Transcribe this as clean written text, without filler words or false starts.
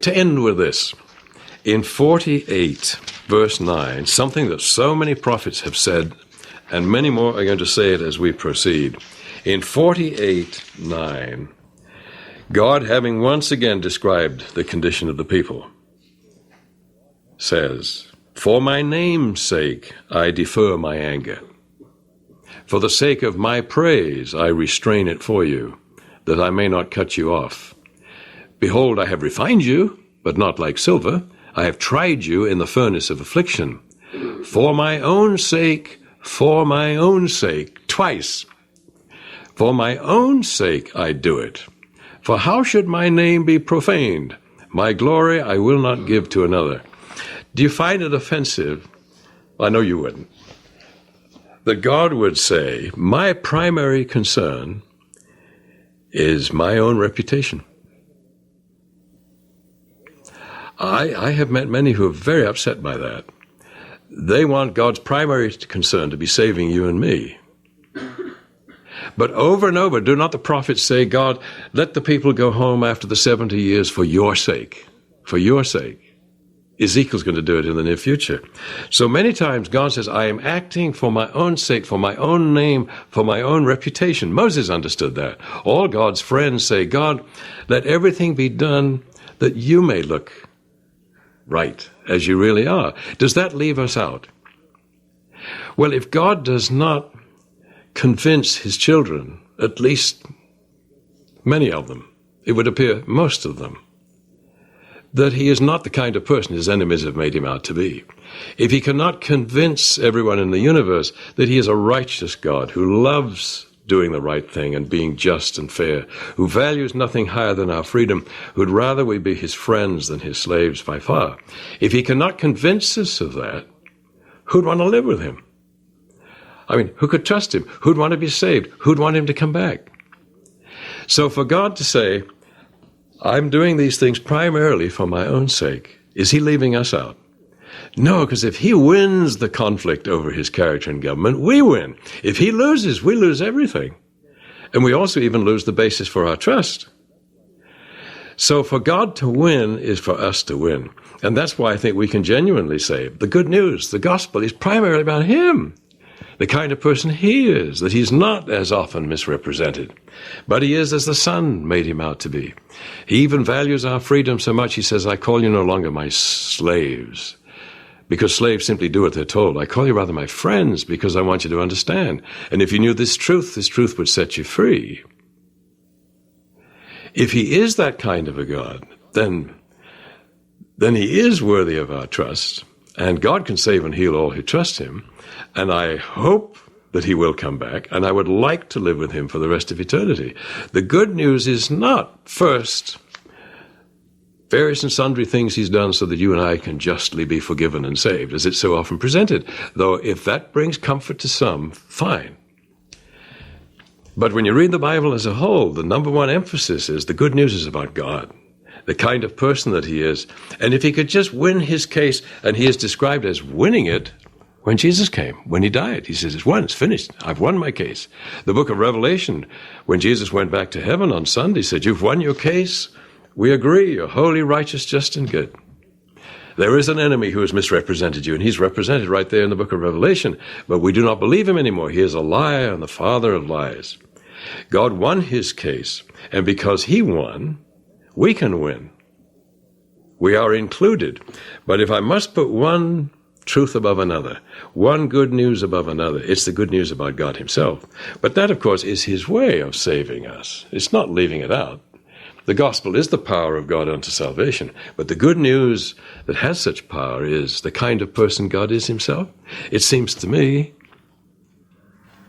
To end with this, in 48, verse 9, something that so many prophets have said, and many more are going to say it as we proceed. In 48:9, God, having once again described the condition of the people, says, "For my name's sake I defer my anger. For the sake of my praise I restrain it for you, that I may not cut you off. Behold, I have refined you, but not like silver. I have tried you in the furnace of affliction. For my own sake, twice. For my own sake I do it. For how should my name be profaned? My glory I will not give to another." Do you find it offensive? I know you wouldn't. That God would say, my primary concern is my own reputation. I have met many who are very upset by that. They want God's primary concern to be saving you and me. But over and over, do not the prophets say, God, let the people go home after the 70 years for your sake. For your sake. Ezekiel's going to do it in the near future. So many times God says, I am acting for my own sake, for my own name, for my own reputation. Moses understood that. All God's friends say, God, let everything be done that you may look right as you really are. Does that leave us out? Well, if God does not convince his children, at least many of them, it would appear most of them, that he is not the kind of person his enemies have made him out to be. If he cannot convince everyone in the universe that he is a righteous God who loves doing the right thing and being just and fair, who values nothing higher than our freedom, who'd rather we be his friends than his slaves by far. If he cannot convince us of that, who'd want to live with him? I mean, who could trust him? Who'd want to be saved? Who'd want him to come back? So for God to say, I'm doing these things primarily for my own sake, is he leaving us out? No, because if he wins the conflict over his character and government, we win. If he loses, we lose everything. And we also even lose the basis for our trust. So for God to win is for us to win. And that's why I think we can genuinely say the good news, the gospel, is primarily about him. The kind of person he is, that he's not as often misrepresented, but he is as the Son made him out to be. He even values our freedom so much, he says, I call you no longer my slaves, because slaves simply do what they're told. I call you rather my friends, because I want you to understand. And if you knew this truth would set you free. If he is that kind of a God, then he is worthy of our trust, and God can save and heal all who trust him. And I hope that he will come back, and I would like to live with him for the rest of eternity. The good news is not, first, various and sundry things he's done so that you and I can justly be forgiven and saved, as it's so often presented. Though if that brings comfort to some, fine. But when you read the Bible as a whole, the number one emphasis is the good news is about God, the kind of person that he is. And if he could just win his case, and he is described as winning it, when Jesus came, when he died, he says, it's won, it's finished. I've won my case. The book of Revelation, when Jesus went back to heaven on Sunday, said, you've won your case. We agree. You're holy, righteous, just, and good. There is an enemy who has misrepresented you, and he's represented right there in the book of Revelation. But we do not believe him anymore. He is a liar and the father of lies. God won his case, and because he won, we can win. We are included. But if I must put one truth above another, one good news above another, it's the good news about God himself. But that, of course, is his way of saving us. It's not leaving it out. The gospel is the power of God unto salvation. But the good news that has such power is the kind of person God is himself. It seems to me